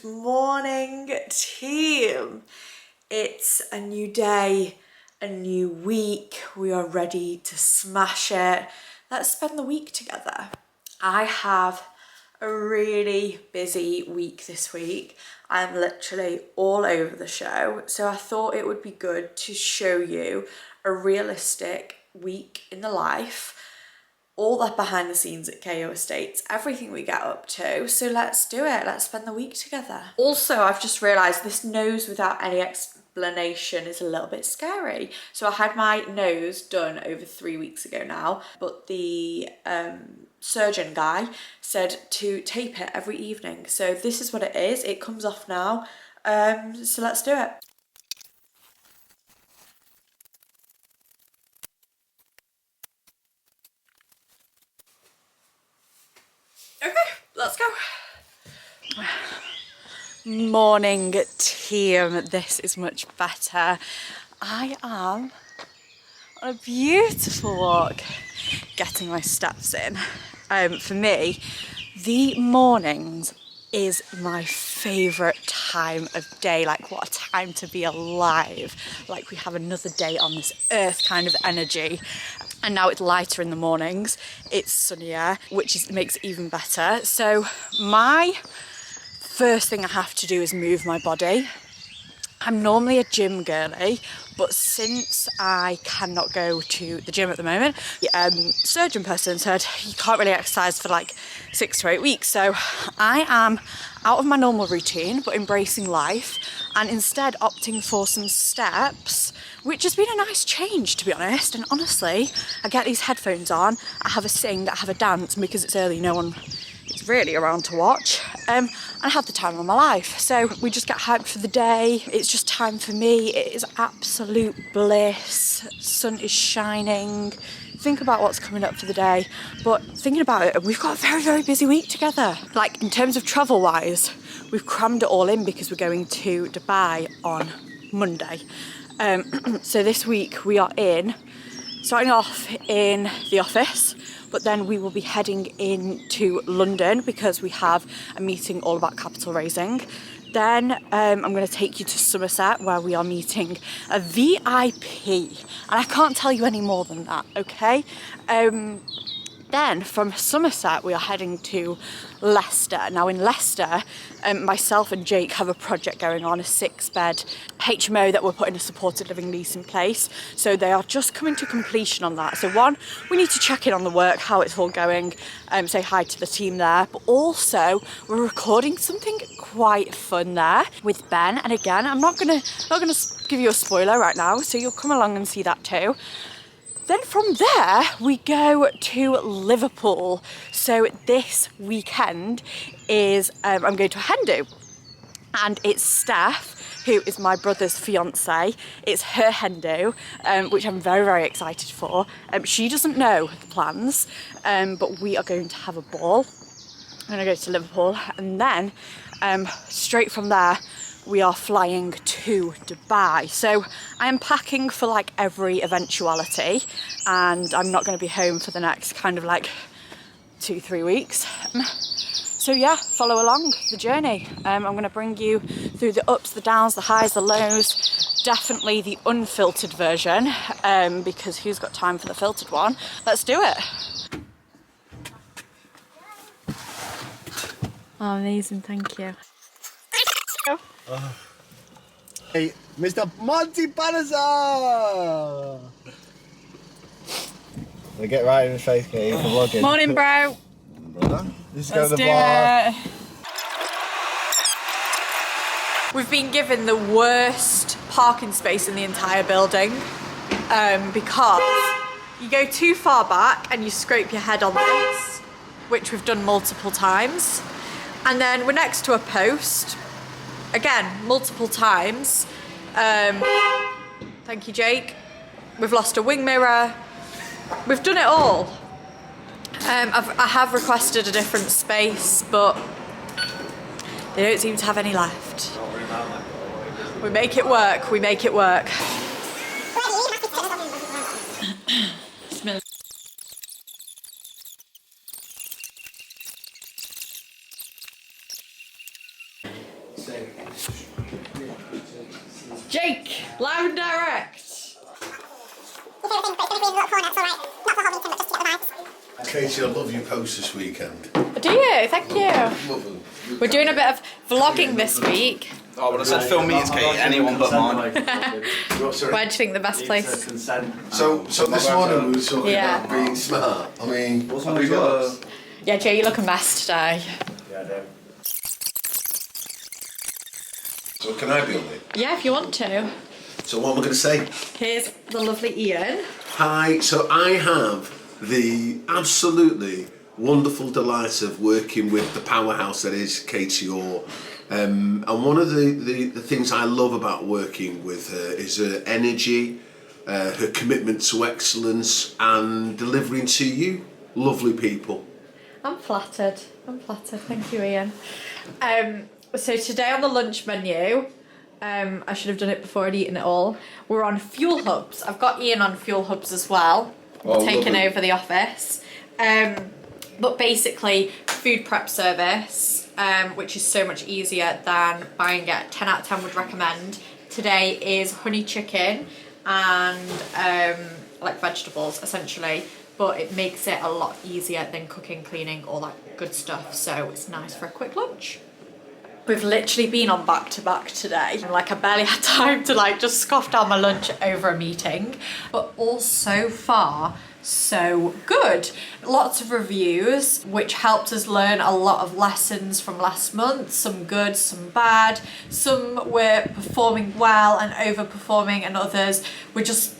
morning, team. It's a new day, a new week. We are ready to smash it. Let's spend the week together. I have a really busy week this week. I'm literally all over the show. So I thought it would be good to show you a realistic week in the life, all that behind the scenes at KO Estates, everything we get up to. So let's do it. Let's spend the week together. Also, I've just realised this nose without any explanation is a little bit scary. So I had my nose done over 3 weeks ago now, but the surgeon guy said to tape it every evening. So this is what it is. It comes off now. So let's do it. Okay, let's go. Morning, team. This is much better. I am on a beautiful walk, getting my steps in. For me, the mornings is my favourite time of day. Like, what a time to be alive. Like, we have another day on this earth kind of energy. And now it's lighter in the mornings, it's sunnier, which makes it even better. So my first thing I have to do is move my body. I'm normally a gym girly, but since I cannot go to the gym at the moment, the surgeon person said you can't really exercise for like 6 to 8 weeks. So I am out of my normal routine, but embracing life and instead opting for some steps, which has been a nice change, to be honest. And honestly, I get these headphones on, I have a sing, I have a dance, and because it's early, no one is really around to watch. And I have the time of my life. So we just get hyped for the day. It's just time for me. It is absolute bliss. Sun is shining. Think about what's coming up for the day. But thinking about it, we've got a very, very busy week together. Like, in terms of travel wise, we've crammed it all in because we're going to Dubai on Monday. So this week we are starting off in the office, but then we will be heading into London because we have a meeting all about capital raising. Then I'm going to take you to Somerset, where we are meeting a VIP, and I can't tell you any more than that, okay? Then from Somerset we are heading to Leicester. Now in Leicester, myself and Jake have a project going on, a 6-bed HMO that we're putting a supported living lease in place. So they are just coming to completion on that. So one, we need to check in on the work, how it's all going, say hi to the team there. But also we're recording something quite fun there with Ben. And again, I'm not gonna give you a spoiler right now, so you'll come along and see that too. Then from there, we go to Liverpool. So this weekend is, I'm going to a hen do. And it's Steph, who is my brother's fiance. It's her hen do, which I'm very, very excited for. She doesn't know the plans, but we are going to have a ball. I'm gonna go to Liverpool, and then straight from there, we are flying to Dubai. So I am packing for like every eventuality, and I'm not going to be home for the next kind of like 2-3 weeks. So yeah, follow along the journey. I'm going to bring you through the ups, the downs, the highs, the lows. Definitely the unfiltered version, because who's got time for the filtered one? Let's do it. Oh, amazing, thank you. Hey, Mr. Monty Palazar! They get right in the face, Katie, for vlogging. Morning, bro. Brother, just go Let's to the do bar. it. We've been given the worst parking space in the entire building, because you go too far back and you scrape your head on this, which we've done multiple times. And then we're next to a post, again, multiple times. Thank you, Jake. We've lost a wing mirror. We've done it all. I have requested a different space, but they don't seem to have any left. We make it work, we make it work. Jake, live and direct. Katie, I love your post this weekend. Do you? Thank you. Love them. We're doing a bit of vlogging this week. Oh, when I said film meets Kate, anyone but mine. Where do you think the best place? So this morning we were talking Yeah. about being smart. I mean, What's have we got? Yeah, Jay, you look a mess today. So can I be on it? Yeah, if you want to. So what am I going to say? Here's the lovely Ian. Hi. So I have the absolutely wonderful delight of working with the powerhouse that is Katie Orr. And one of the things I love about working with her is her energy, her commitment to excellence and delivering to you, lovely people. I'm flattered. Thank you, Ian. So today on the lunch menu, I should have done it before I'd eaten it all. We're on Fuel Hubs. I've got Ian on Fuel Hubs as well, taking over the office. But basically, food prep service, which is so much easier than buying it. 10 out of 10 would recommend. Today is honey chicken and like vegetables essentially, but it makes it a lot easier than cooking, cleaning, all that good stuff. So it's nice for a quick lunch. We've literally been on back to back today. Like I barely had time to like just scoff down my lunch over a meeting, but all so far so good. Lots of reviews, which helped us learn a lot of lessons from last month, some good, some bad. Some were performing well and overperforming, and others were just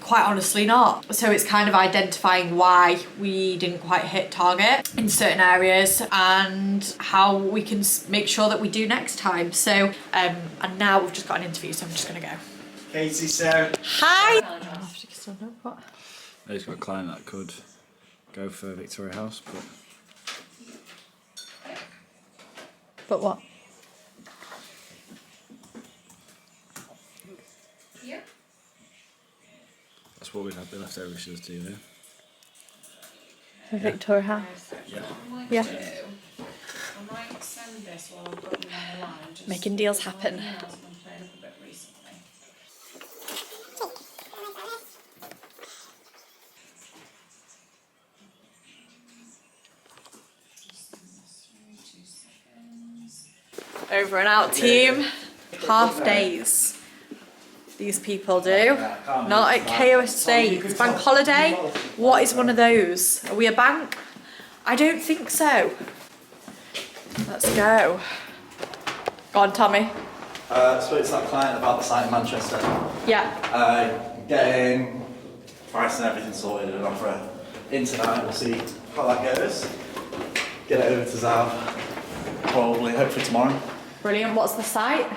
quite honestly not. So it's kind of identifying why we didn't quite hit target in certain areas and how we can make sure that we do next time. So and now we've just got an interview, so I'm just gonna go. Katie, Sarah. Hi. He's got a client that could go for Victoria House, But what? that's what we'd have the leftover wishes to do there. For Victoria House. Yeah. I might send this while I've got you on the line. Just Making deals happen. emails have been playing up a bit recently. Just send this through, 2 seconds. Over and out, team. Half days. These people do. Not at KOS Day. It's bank holiday. What is one of those? Are we a bank? I don't think so. Let's go. Go on, Tommy. Spoke to that client about the site in Manchester. Yeah. Getting price and everything sorted and offer in tonight. We'll see how that goes. Get it over to Zav. Probably, hopefully tomorrow. Brilliant. What's the site?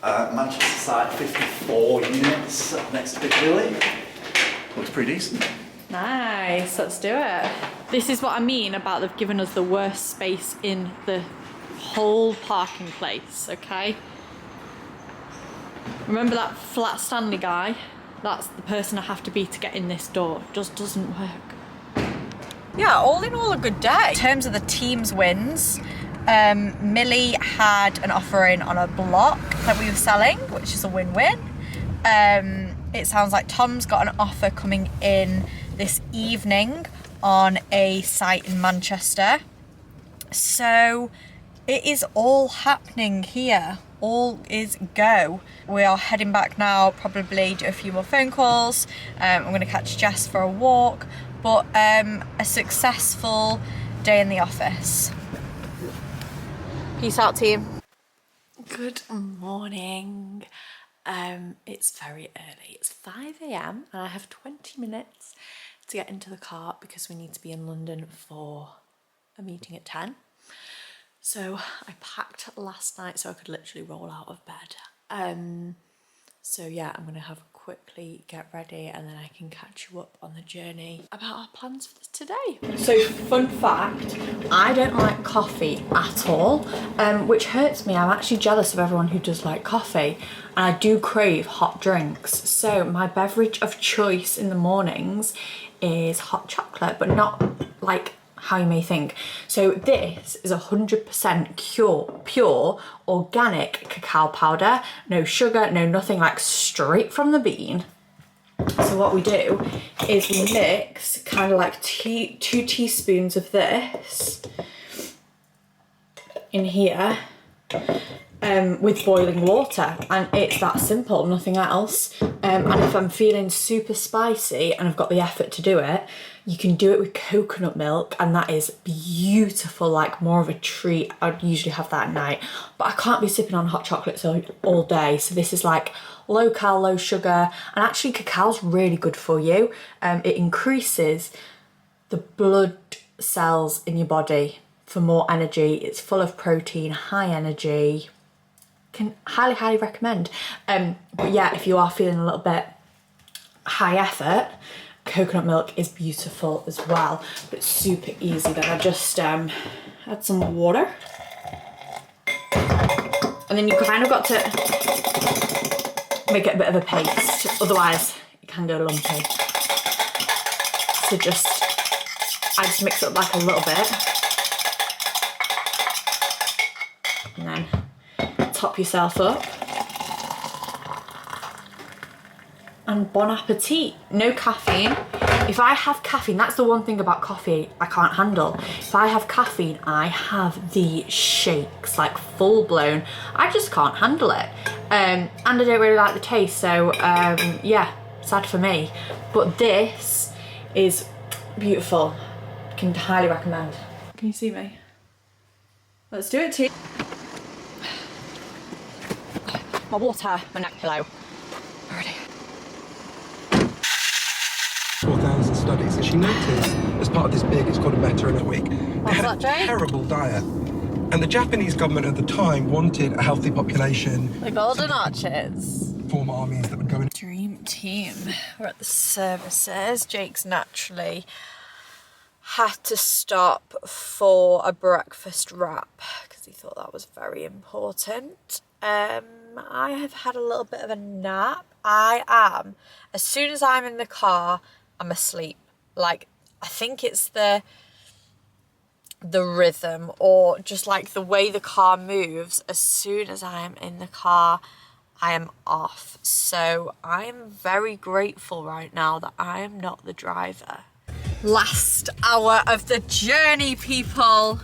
Manchester site, 54 units next to Piccadilly. Looks pretty decent. Nice. Let's do it. This is what I mean about they've given us the worst space in the whole parking place, okay? Remember that flat Stanley guy? That's the person I have to be to get in this door. It just doesn't work. Yeah, all in all a good day. In terms of the team's wins, Millie had an offer in on a block that we were selling, which is a win-win. It sounds like Tom's got an offer coming in this evening on a site in Manchester. So it is all happening here. All is go. We are heading back now, probably do a few more phone calls. I'm going to catch Jess for a walk, but a successful day in the office. Peace out, team. Good morning. It's very early. It's 5 a.m. and I have 20 minutes to get into the car because we need to be in London for a meeting at 10. So I packed last night so I could literally roll out of bed. So yeah, I'm gonna have quickly get ready and then I can catch you up on the journey about our plans for today. So fun fact, I don't like coffee at all, which hurts me. I'm actually jealous of everyone who does like coffee, and I do crave hot drinks. So my beverage of choice in the mornings is hot chocolate, but not like how you may think. So this is 100% pure organic cacao powder, no sugar, no nothing, like straight from the bean. So what we do is we mix kind of like 2 teaspoons of this in here with boiling water, and it's that simple, nothing else. And if I'm feeling super spicy and I've got the effort to do it, you can do it with coconut milk, and that is beautiful, like more of a treat. I'd usually have that at night, but I can't be sipping on hot chocolates all day, so this is like low cal, low sugar, and actually cacao's really good for you. It increases the blood cells in your body for more energy. It's full of protein, high energy. Can highly recommend. But yeah, if you are feeling a little bit high effort, coconut milk is beautiful as well, but it's super easy. Then I just add some water, and then you kind of got to make it a bit of a paste, otherwise it can go lumpy. So I just mix it up like a little bit, and then top yourself up. And bon appetit. No caffeine. If I have caffeine, that's the one thing about coffee I can't handle. If I have caffeine, I have the shakes, like full blown. I just can't handle it. And I don't really like the taste, so yeah, sad for me. But this is beautiful. Can highly recommend. Can you see me? Let's do it, team. My water, my neck pillow. Ready. 4,000 studies, and she noticed as part of this big, it's called a meta-analytic week, they had a terrible diet, and the Japanese government at the time wanted a healthy population. The Golden Arches. Former armies that would go in. Dream team. We're at the services. Jake's naturally had to stop for a breakfast wrap because he thought that was very important. I have had a little bit of a nap. As soon as I'm in the car, I'm asleep. Like, I think it's the rhythm, or just like the way the car moves. As soon as I am in the car, I am off. So I am very grateful right now that I am not the driver. Last hour of the journey, people.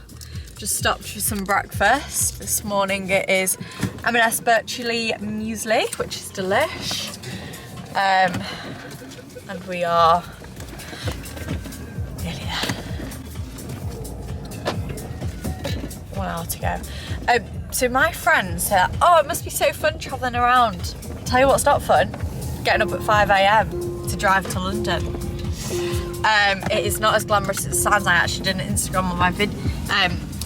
Just stopped for some breakfast. This morning it is M&S Birchly muesli, which is delish. And we are nearly there. 1 hour to go. So my friend said, oh, it must be so fun travelling around. Tell you what's not fun, getting up at 5 AM to drive to London. It is not as glamorous as it sounds. I actually did an Instagram on my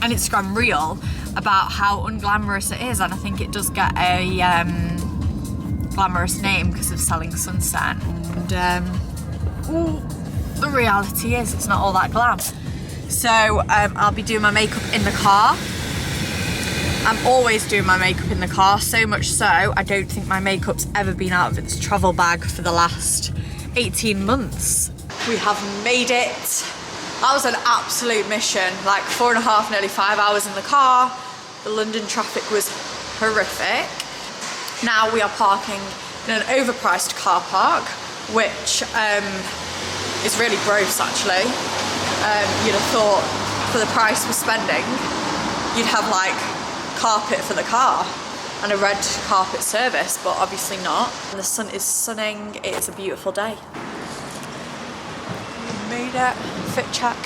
an Instagram reel about how unglamorous it is, and I think it does get a glamorous name because of selling sunset, and the reality is it's not all that glam. So I'll be doing my makeup in the car. I'm always doing my makeup in the car, so much so I don't think my makeup's ever been out of its travel bag for the last 18 months. We have made it. That was an absolute mission, like 4.5, nearly 5 hours in the car. The London traffic was horrific. Now we are parking in an overpriced car park, which is really gross actually. You'd have thought for the price we're spending, you'd have like carpet for the car and a red carpet service, but obviously not. And the sun is sunning, it's a beautiful day. Made it. Fit check.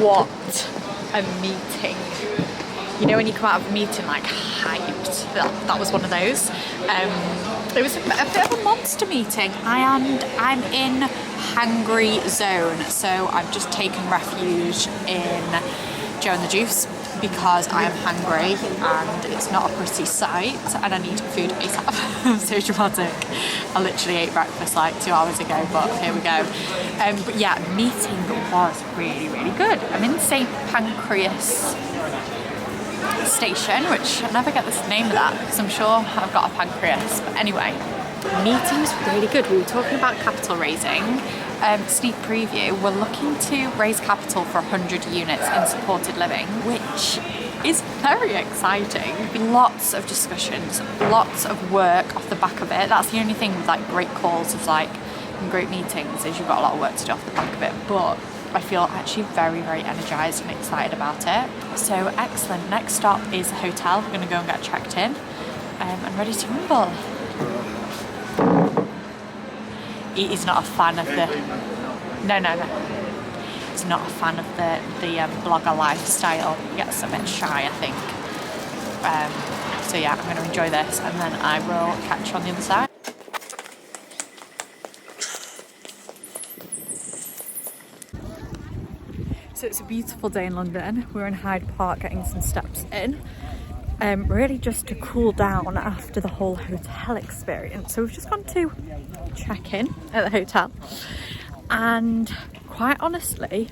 What a meeting. You know when you come out of a meeting like hyped? That was one of those. It was a bit of a monster meeting. I'm in hangry zone, so I've just taken refuge in Joe and the Juice because I am hungry and it's not a pretty sight and I need food ASAP. I'm so dramatic. I literally ate breakfast like 2 hours ago, but here we go. But yeah, meeting was really, really good. I'm in St Pancras station, which I never get the name of that because I'm sure I've got a pancreas. But anyway, Meeting was really good. We were talking about capital raising. Sneak preview, we're looking to raise capital for 100 units in supported living, which is very exciting. Lots of discussions, lots of work off the back of it. That's the only thing with like great calls of like and great meetings is you've got a lot of work to do off the back of it, but I feel actually very, very energized and excited about it. So excellent. Next stop is the hotel. We're gonna go and get checked in and ready to rumble. He is not a fan of the no. He's not a fan of the blogger lifestyle. He gets a bit shy, I think. So yeah, I'm going to enjoy this and then I will catch you on the other side. So it's a beautiful day in London. We're in Hyde Park getting some steps in. Really just to cool down after the whole hotel experience. So we've just gone to check in at the hotel, and quite honestly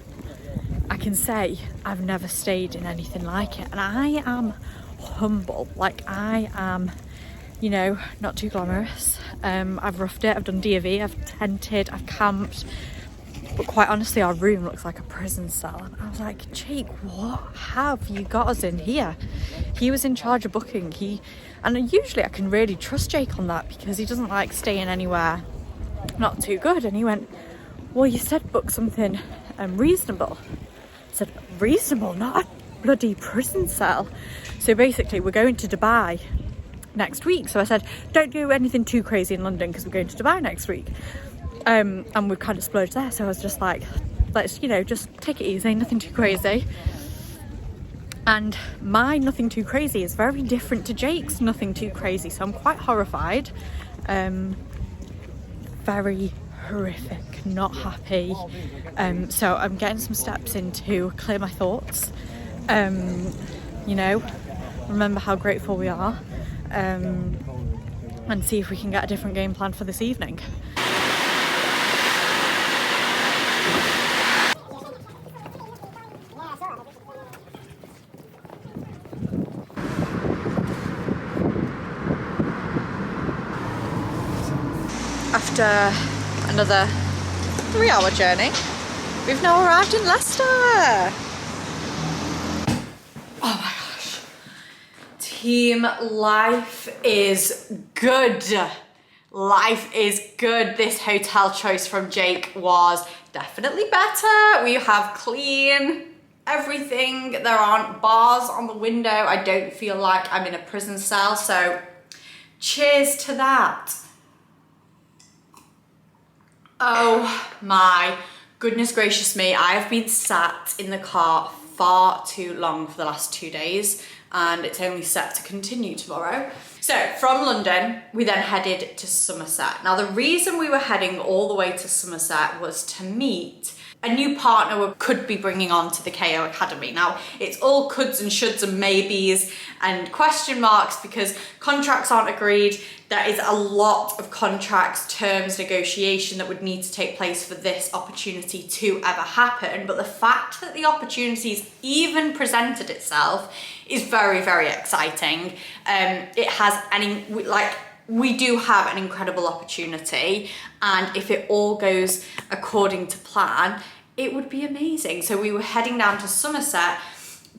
I can say I've never stayed in anything like it, and I am humble. Like I am, you know, not too glamorous. I've roughed it, I've done D&V, I've tented, I've camped, but quite honestly our room looks like a prison cell. And I was like, Jake, what have you got us in here? He was in charge of booking. And usually I can really trust Jake on that because he doesn't like staying anywhere not too good. And he went, well, you said book something reasonable. I said, reasonable? Not a bloody prison cell. So basically we're going to Dubai next week. So I said, don't do anything too crazy in London because we're going to Dubai next week. And we've kind of splurged there. So I was just like, let's, you know, just take it easy, nothing too crazy. And my nothing too crazy is very different to Jake's nothing too crazy. So I'm quite horrified. Very horrific, not happy. So I'm getting some steps in to clear my thoughts. You know, remember how grateful we are. And see if we can get a different game plan for this evening. After another 3-hour journey, we've now arrived in Leicester. Oh my gosh. Team, life is good. Life is good. This hotel choice from Jake was definitely better. We have clean everything. There aren't bars on the window. I don't feel like I'm in a prison cell. So cheers to that. Oh my goodness gracious me, I have been sat in the car far too long for the last 2 days, and it's only set to continue tomorrow. So from London, we then headed to Somerset. Now the reason we were heading all the way to Somerset was to meet a new partner we could be bringing on to the KO Academy. Now, it's all coulds and shoulds and maybes and question marks because contracts aren't agreed. There is a lot of contracts, terms, negotiation that would need to take place for this opportunity to ever happen. But the fact that the opportunity's even presented itself is very, very exciting. It has we do have an incredible opportunity, and if it all goes according to plan, it would be amazing. So we were heading down to Somerset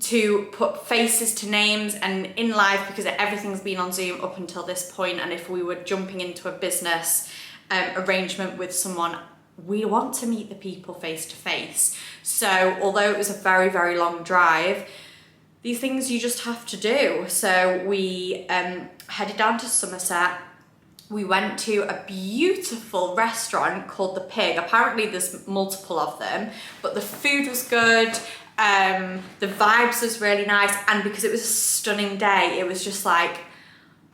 to put faces to names and in life, because everything's been on Zoom up until this point, and if we were jumping into a business arrangement with someone, we want to meet the people face to face. So although it was a very, very long drive, these things you just have to do. So we headed down to Somerset. We went to a beautiful restaurant called The Pig. Apparently there's multiple of them, but the food was good. The vibes was really nice. And because it was a stunning day, it was just like,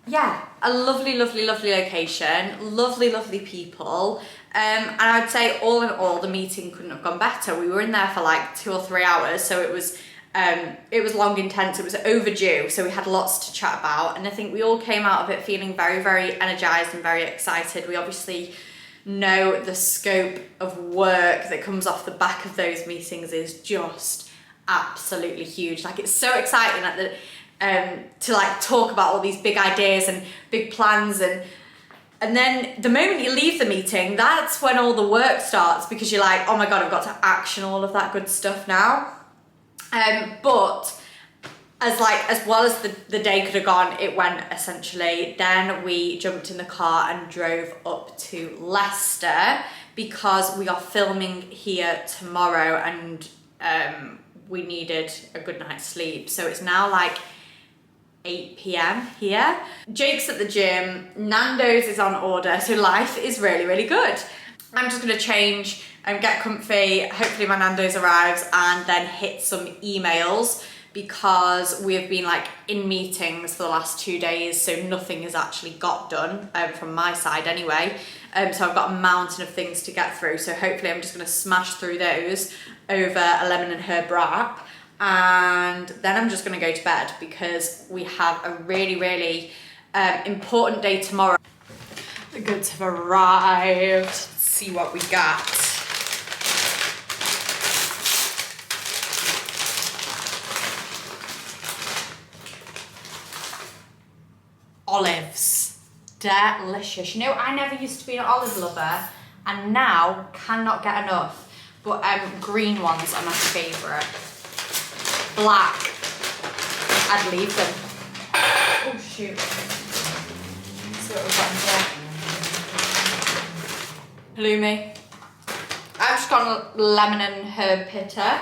yeah, a lovely, lovely, lovely location, lovely, lovely people. And I'd say all in all, the meeting couldn't have gone better. We were in there for like 2 or 3 hours. So it was long, intense, it was overdue, so we had lots to chat about, and I think we all came out of it feeling very, very energized and very excited. We obviously know the scope of work that comes off the back of those meetings is just absolutely huge. Like, it's so exciting to like talk about all these big ideas and big plans, and And then the moment you leave the meeting, that's when all the work starts, because you're like, oh my God, I've got to action all of that good stuff now. But as well as the day could have gone, it went essentially. Then we jumped in the car and drove up to Leicester because we are filming here tomorrow, and we needed a good night's sleep. So it's now like 8 p.m. here. Jake's at the gym, Nando's is on order, so life is really, really good. I'm just gonna change and get comfy, hopefully my Nando's arrives, and then hit some emails, because we have been like in meetings for the last 2 days, so nothing has actually got done from my side anyway. So I've got a mountain of things to get through, so hopefully I'm just gonna smash through those over a lemon and herb wrap, and then I'm just gonna go to bed because we have a really, really important day tomorrow. The goods have arrived. Let's see what we got. Olives, delicious. You know, I never used to be an olive lover, and now cannot get enough. But green ones are my favourite. Black, I'd leave them. Oh shoot. Let's see what we've got in here. Halloumi. I've just got a lemon and herb pitta.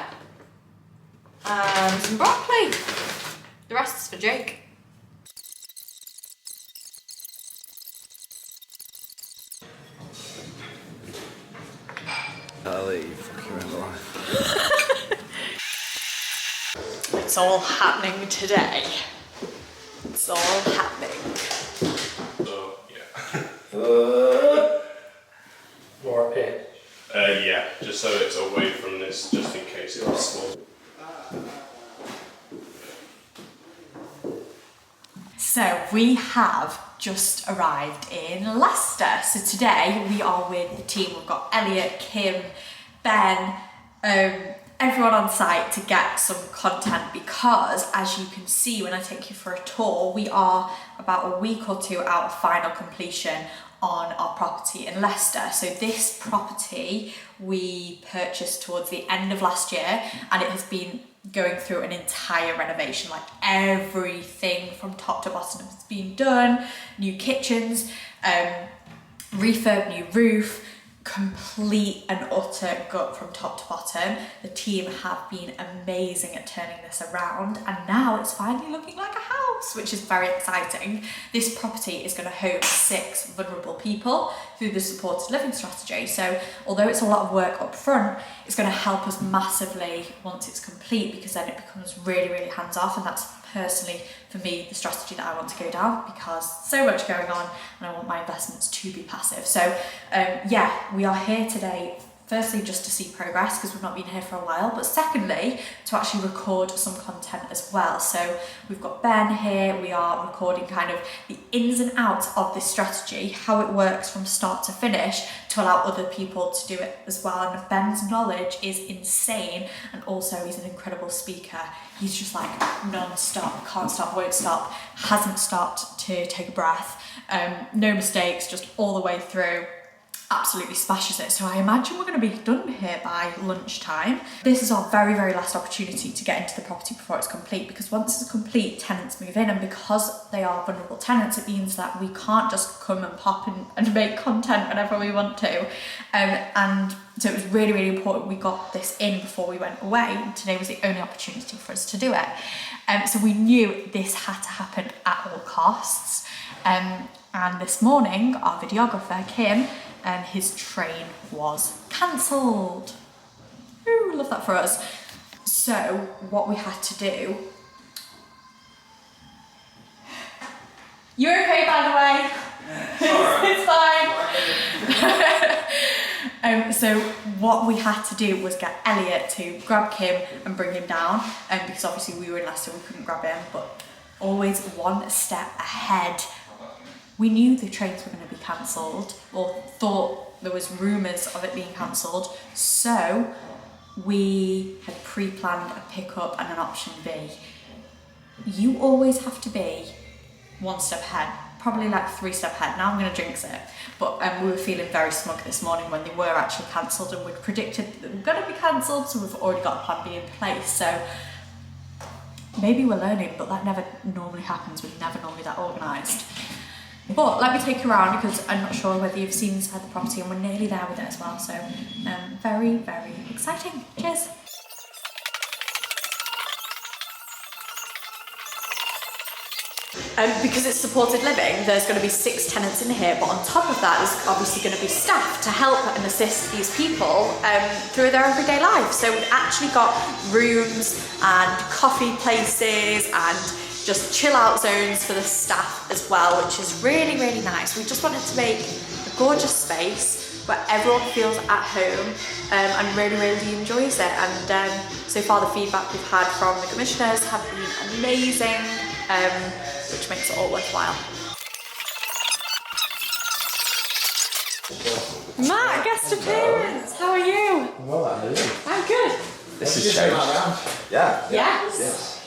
And some broccoli. The rest is for Jake. It's all happening today. It's all happening. So, yeah. More pit. Yeah, just so it's away from this, just in case it was small. So we have just arrived in Leicester. So today we are with the team. We've got Elliot, Kim, Ben, everyone on site to get some content, because as you can see when I take you for a tour, we are about a week or two out of final completion on our property in Leicester. So this property we purchased towards the end of last year, and it has been going through an entire renovation. Like everything from top to bottom has been done. New kitchens, refurb, new roof, complete and utter gut from top to bottom. The team have been amazing at turning this around, and now it's finally looking like a house, which is very exciting. This property is going to host 6 vulnerable people through the supported living strategy. So although it's a lot of work up front, it's going to help us massively once it's complete, because then it becomes really, really hands off, and that's personally for me the strategy that I want to go down, because so much going on and I want my investments to be passive. So yeah, we are here today firstly just to see progress, because we've not been here for a while, but secondly to actually record some content as well. So we've got Ben here, we are recording kind of the ins and outs of this strategy, how it works from start to finish, to allow other people to do it as well. And Ben's knowledge is insane, and also he's an incredible speaker. He's just like non-stop, can't stop, won't stop, hasn't stopped to take a breath, no mistakes, just all the way through. Absolutely smashes it. So I imagine we're going to be done here by lunchtime. This is our very, very last opportunity to get into the property before it's complete, because once it's complete, tenants move in, and because they are vulnerable tenants, it means that we can't just come and pop and make content whenever we want to. And so it was really, really important we got this in before we went away. Today was the only opportunity for us to do it. So we knew this had to happen at all costs. And this morning, our videographer, Kim, his train was cancelled. Ooh, love that for us. So what we had to do... You're okay, by the way? It's fine. So what we had to do was get Elliot to grab Kim and bring him down, because obviously we were in Leicester, we couldn't grab him, but always one step ahead. We knew the trains were going to be cancelled, or thought there was rumours of it being cancelled, so we had pre-planned a pickup and an option B. You always have to be one step ahead. probably like 3 steps ahead. Now I'm going to jinx it. But we were feeling very smug this morning when they were actually cancelled, and we'd predicted that they were going to be cancelled, so we've already got a plan B in place. So maybe we're learning, but that never normally happens. We're never normally that organised. But let me take you around, because I'm not sure whether you've seen inside the property, and we're nearly there with it as well. So very, very exciting. Cheers. Because it's supported living, there's going to be 6 tenants in here, but on top of that, there's obviously going to be staff to help and assist these people through their everyday life. So we've actually got rooms and coffee places and just chill out zones for the staff as well, which is really, really nice. We just wanted to make a gorgeous space where everyone feels at home and really, really enjoys it. And so far the feedback we've had from the commissioners have been amazing. Which makes it all worthwhile. Matt, guest appearance, how are you? Well, I'm doing. I'm good. This is changed. Yeah. Yes.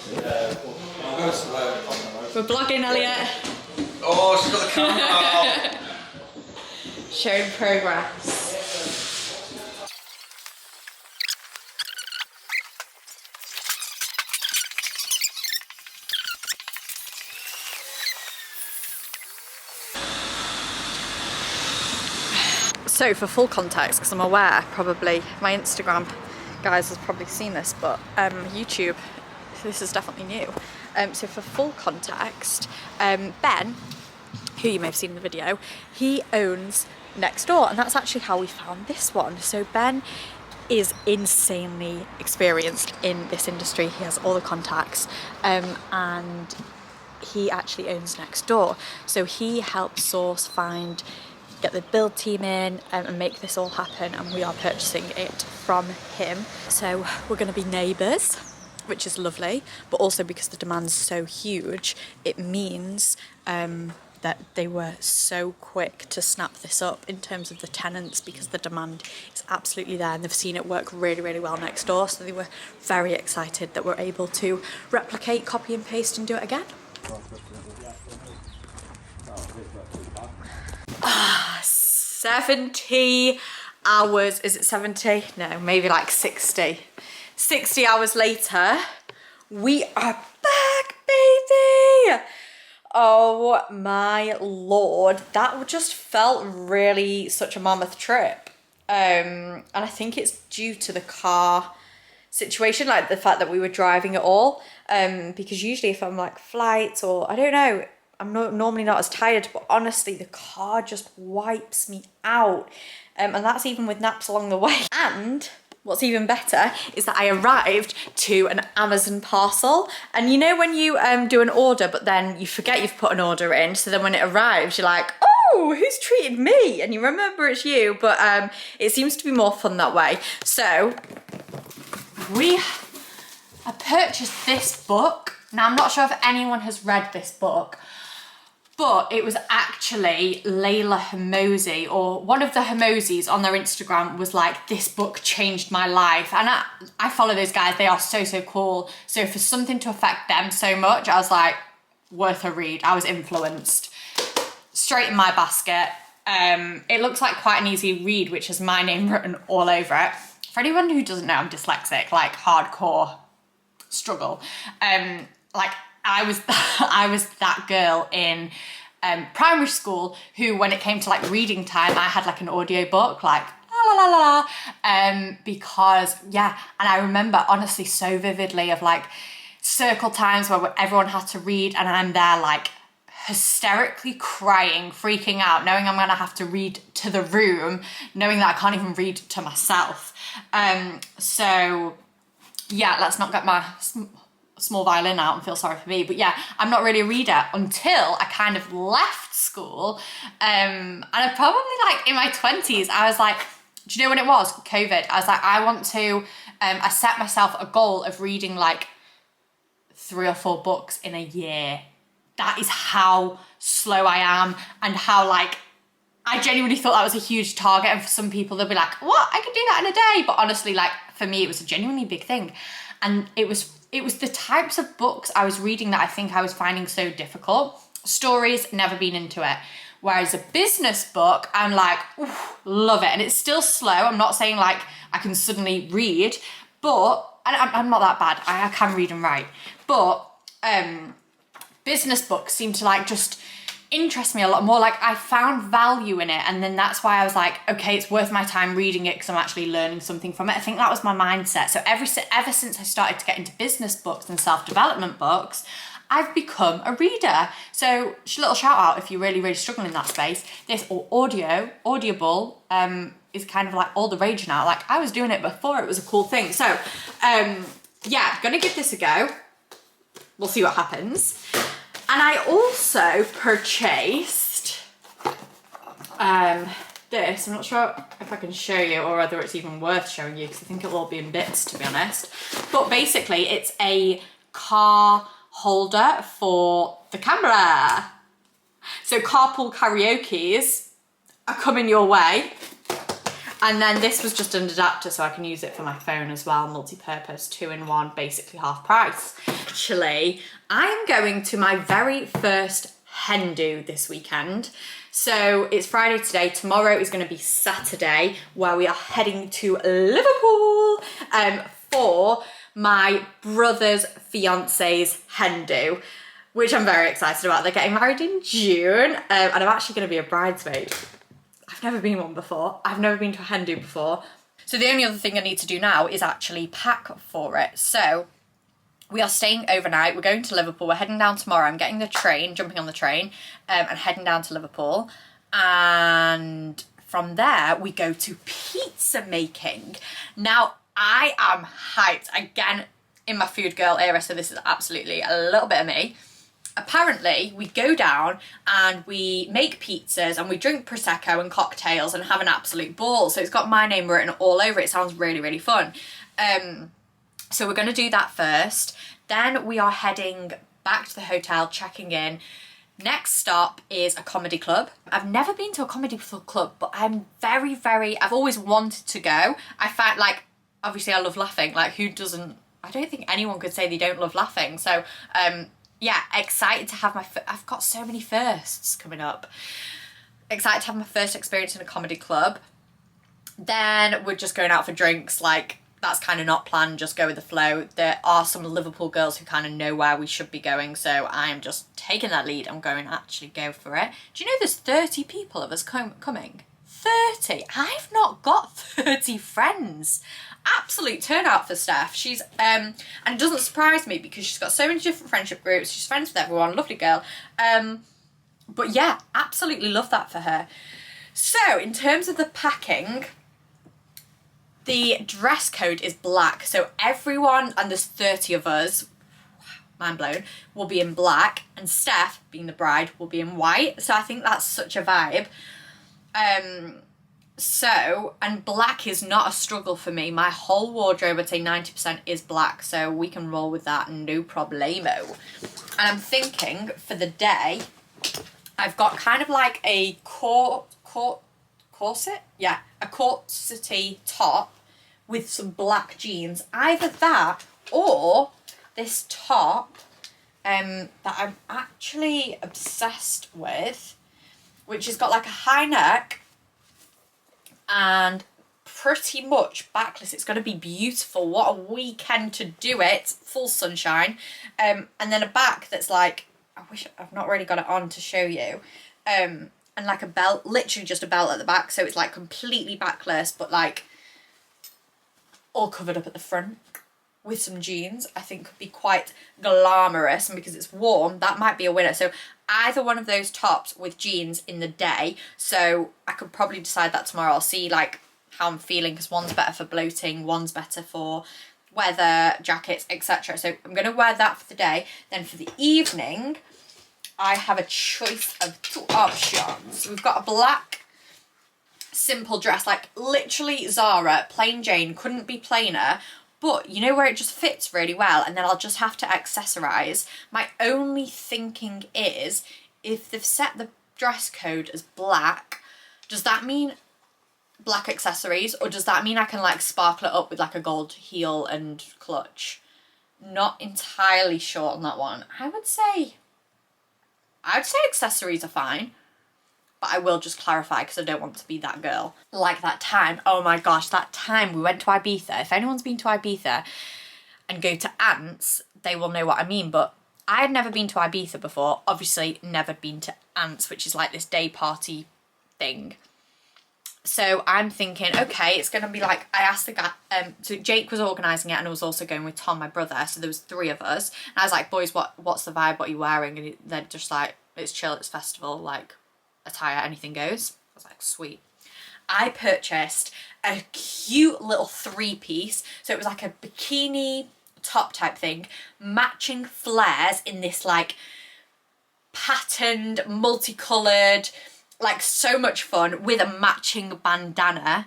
We're vlogging, Elliot. Oh, she's got the camera out. Showing progress. So for full context, because I'm aware probably my Instagram guys has probably seen this, but YouTube, this is definitely new. So for full context, Ben, who you may have seen in the video, he owns next door, and that's actually how we found this one. So Ben is insanely experienced in this industry. He has all the contacts, and he actually owns next door. So he helps source, find, get the build team in and make this all happen, and we are purchasing it from him. So we're going to be neighbours, which is lovely, but also because the demand's so huge, it means that they were so quick to snap this up in terms of the tenants, because the demand is absolutely there and they've seen it work really, really well next door. So they were very excited that we're able to replicate, copy and paste and do it again. 70 hours, is it 70? No, maybe like 60. 60 hours later, we are back, baby! Oh my lord, that just felt really such a mammoth trip. And I think it's due to the car situation, like the fact that we were driving it all. Because usually if I'm like flights or, I don't know, I'm normally not as tired, but honestly, the car just wipes me out. And that's even with naps along the way. And what's even better is that I arrived to an Amazon parcel. And you know when you do an order, but then you forget you've put an order in. So then when it arrives, you're like, oh, who's treated me? And you remember it's you, but it seems to be more fun that way. So I purchased this book. Now, I'm not sure if anyone has read this book, but it was actually Layla Hormozi, or one of the Hormozis on their Instagram was like, this book changed my life. And I follow those guys, they are so, so cool. So for something to affect them so much, I was like, worth a read. I was influenced. Straight in my basket. It looks like quite an easy read, which has my name written all over it. For anyone who doesn't know, I'm dyslexic, like hardcore struggle. Like I was that girl in primary school who, when it came to like reading time, I had like an audio book, like la la la la, because yeah. And I remember honestly so vividly of like circle times where everyone had to read, and I'm there like hysterically crying, freaking out, knowing I'm gonna have to read to the room, knowing that I can't even read to myself. So yeah, let's not get my small violin out and feel sorry for me, but yeah, I'm not really a reader until I kind of left school, and I probably like in my 20s, I was like, do you know when it was? COVID. I was like, I want to, I set myself a goal of reading like 3 or 4 books in a year. That is how slow I am, and how like, I genuinely thought that was a huge target, and for some people they'll be like, what, I could do that in a day, but honestly, like for me it was a genuinely big thing. And it was the types of books I was reading that I think I was finding so difficult. Stories, never been into it. Whereas a business book, I'm like, ooh, love it. And it's still slow. I'm not saying like I can suddenly read, but, and I'm not that bad. I can read and write. But business books seem to like just interest me a lot more. Like I found value in it. And then that's why I was like, okay, it's worth my time reading it because I'm actually learning something from it. I think that was my mindset. So ever since I started to get into business books and self-development books, I've become a reader. So little shout out if you're really, really struggling in that space. This or Audible is kind of like all the rage now. Like I was doing it before it was a cool thing. So yeah, gonna give this a go. We'll see what happens. And I also purchased this. I'm not sure if I can show you or whether it's even worth showing you because I think it'll all be in bits, to be honest. But basically it's a car holder for the camera. So carpool karaoke's are coming your way. And then this was just an adapter so I can use it for my phone as well, multi-purpose, 2-in-1, basically half price. Actually, I'm going to my very first hen do this weekend. So it's Friday today, tomorrow is going to be Saturday, where we are heading to Liverpool for my brother's fiance's hen do, which I'm very excited about. They're getting married in June, and I'm actually going to be a bridesmaid. I've never been one before. I've never been to a hen do before. So the only other thing I need to do now is actually pack for it. So we are staying overnight. We're going to Liverpool. We're heading down tomorrow. I'm getting the train, jumping on the train, and heading down to Liverpool. And from there, we go to pizza making. Now, I am hyped. Again, in my food girl era, so this is absolutely a little bit of me. Apparently, we go down and we make pizzas and we drink Prosecco and cocktails and have an absolute ball. So it's got my name written all over it. It sounds really, really fun. So we're going to do that first. Then we are heading back to the hotel, checking in. Next stop is a comedy club. I've never been to a comedy club, but I'm I've always wanted to go. I find, like, obviously I love laughing. Like, who doesn't? I don't think anyone could say they don't love laughing. So, yeah, excited to have I've got so many firsts coming up. Excited to have my first experience in a comedy club. Then we're just going out for drinks. Like, that's kind of not planned, just go with the flow. There are some Liverpool girls who kind of know where we should be going, so I'm just taking that lead. I'm going to actually go for it. Do you know there's 30 people of us coming? 30? I've not got 30 friends. Absolute turnout for Steph. She's and it doesn't surprise me because she's got so many different friendship groups. She's friends with everyone, lovely girl. But yeah, absolutely love that for her. So in terms of the packing, the dress code is black. So everyone, and there's 30 of us, mind blown, will be in black, and Steph, being the bride, will be in white. So I think that's such a vibe. So, and black is not a struggle for me. My whole wardrobe, I'd say 90% is black, so we can roll with that, no problemo. And I'm thinking for the day, I've got kind of like a corset? Yeah, a corsety top with some black jeans. Either that or this top that I'm actually obsessed with, which has got like a high neck and pretty much backless. It's going to be beautiful. What a weekend to do it. Full sunshine. And then a back that's like, I wish I've not really got it on to show you. And like a belt, literally just a belt at the back. So it's like completely backless, but like all covered up at the front with some jeans. I think could be quite glamorous. And because it's warm, that might be a winner. So either one of those tops with jeans in the day. So I could probably decide that tomorrow. I'll see like how I'm feeling, because one's better for bloating, one's better for weather jackets, etc. So I'm going to wear that for the day. Then for the evening, I have a choice of two options. We've got a black simple dress, like literally Zara, plain Jane, couldn't be plainer. But you know where it just fits really well, and then I'll just have to accessorise. My only thinking is, if they've set the dress code as black, does that mean black accessories, or does that mean I can like sparkle it up with like a gold heel and clutch? Not entirely sure on that one. I would say I would say accessories are fine, but I will just clarify because I don't want to be that girl. Like that time, oh my gosh, that time we went to Ibiza. If anyone's been to Ibiza and go to Ants, they will know what I mean, but I had never been to Ibiza before, obviously never been to Ants, which is like this day party thing. So I'm thinking, okay, it's going to be like, I asked the guy, so Jake was organising it and I was also going with Tom, my brother, so there was 3 of us. And I was like, boys, what's the vibe, what are you wearing? And they're just like, it's chill, it's festival, like attire, anything goes. I was like, sweet. I purchased a cute little 3-piece, so it was like a bikini top type thing, matching flares in this like patterned, multicoloured, like so much fun, with a matching bandana.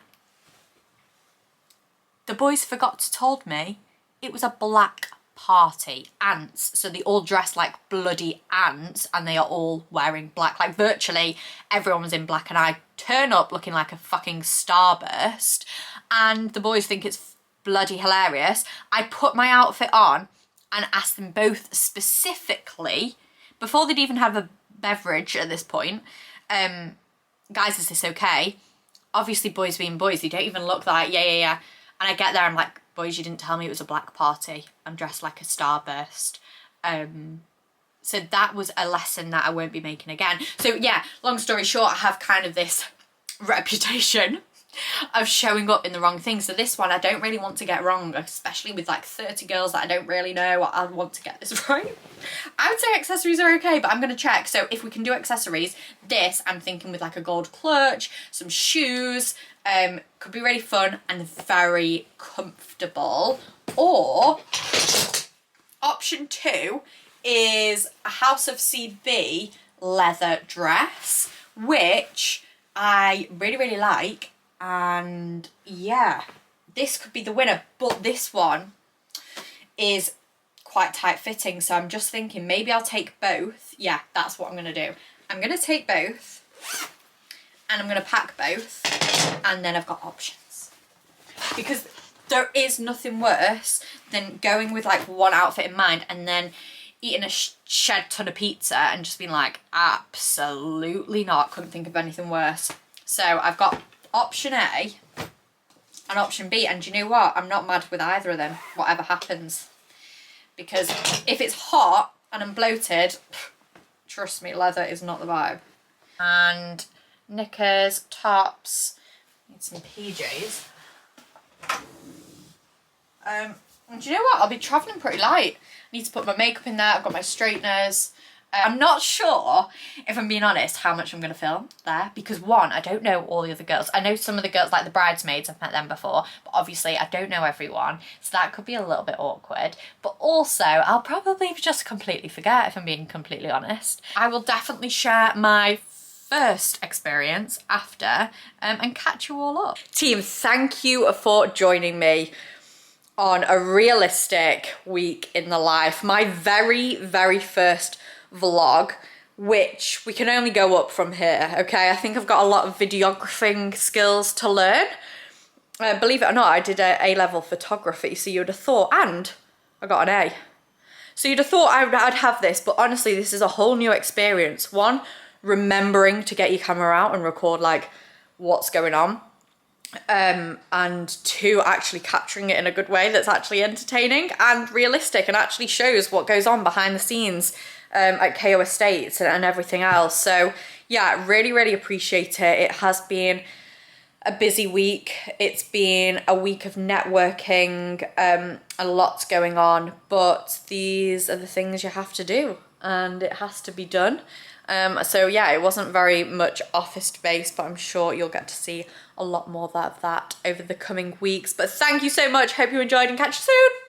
The boys forgot to told me it was a black party, ants, so they all dress like bloody ants and they are all wearing black, like virtually everyone was in black, and I turn up looking like a fucking starburst and the boys think it's bloody hilarious. I put my outfit on and asked them both specifically, before they'd even have a beverage at this point, guys, is this okay? Obviously boys being boys, they don't even look like, yeah. And I get there, I'm like, boys, you didn't tell me it was a black party. I'm dressed like a starburst. So that was a lesson that I won't be making again. So yeah, long story short, I have kind of this reputation of showing up in the wrong thing. So this one I don't really want to get wrong, especially with like 30 girls that I don't really know. I want to get this right. I would say accessories are okay, but I'm going to check. So if we can do accessories, this I'm thinking with like a gold clutch, some shoes, could be really fun and very comfortable. Or option 2 is a House of CB leather dress, which I really like. And yeah, this could be the winner, but this one is quite tight fitting, so I'm just thinking maybe I'll take both. Yeah, that's what I'm gonna do. I'm gonna take both and I'm gonna pack both, and then I've got options, because there is nothing worse than going with like one outfit in mind and then eating a shed ton of pizza and just being like, absolutely not, couldn't think of anything worse. So I've got option A and option B, and do you know what? I'm not mad with either of them, whatever happens. Because if it's hot and I'm bloated, trust me, leather is not the vibe. And knickers, tops, need some PJs. And do you know what? I'll be travelling pretty light. I need to put my makeup in there, I've got my straighteners. I'm not sure, if I'm being honest, how much I'm going to film there, because one, I don't know all the other girls. I know some of the girls, like the bridesmaids, I've met them before, but obviously I don't know everyone, so that could be a little bit awkward. But also, I'll probably just completely forget, if I'm being completely honest. I will definitely share my first experience after and catch you all up. Team, thank you for joining me on a realistic week in the life. My very first vlog, which we can only go up from here, okay? I think I've got a lot of videographing skills to learn. Believe it or not, I did a A-level photography, so you'd have thought, and I got an A. So you'd have thought I'd have this, but honestly, this is a whole new experience. One, remembering to get your camera out and record like what's going on. And 2, actually capturing it in a good way that's actually entertaining and realistic and actually shows what goes on behind the scenes at KO Estates and everything else. So yeah, really appreciate it. It has been a busy week. It's been a week of networking, a lot's going on, but these are the things you have to do and it has to be done. So yeah, it wasn't very much office based, but I'm sure you'll get to see a lot more of that over the coming weeks. But thank you so much. Hope you enjoyed and catch you soon.